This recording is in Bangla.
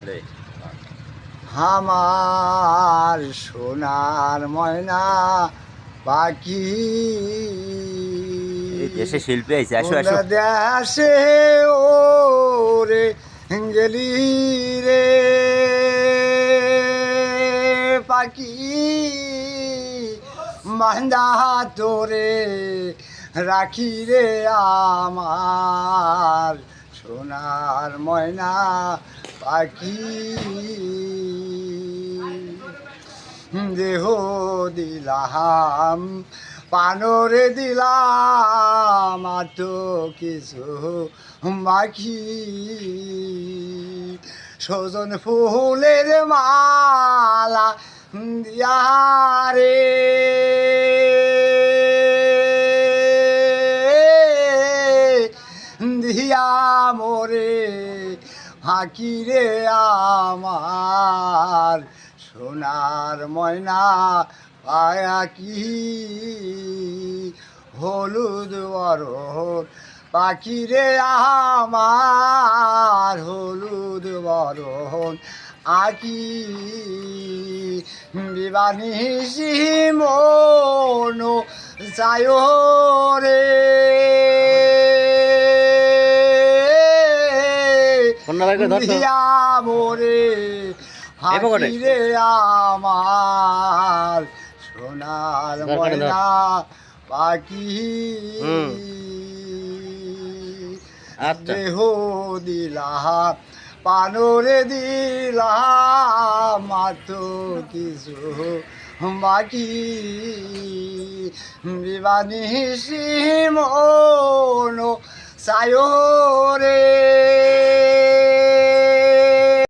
রে আমার সোনার ময়না পাখি এই দেশে শিল্পী আইছে, আসো কোন আসো। দেশে ও রে গেলি রে পাখি মান্দা তোরে রাখি রে আমার সোনার ময়না পাখি দেহ দিলাম পানরে দিলাম আত কিছু মাখি সজন ফুলের মালা দিয়া রে দিয়া মোরে ফাঁকি রে আমার সোনার ময়না পাখি হলুদ বরণ পাখি রে আমার হলুদ বরণ আকি বিবানিসি মন যায় রে দিয়া মোরে হাকি রে আমার সোনার ময়না পাখি দেহ দিলাম পানরে দিলাম মাত্র কিছু বাকি বিবানিসি মন সায়রে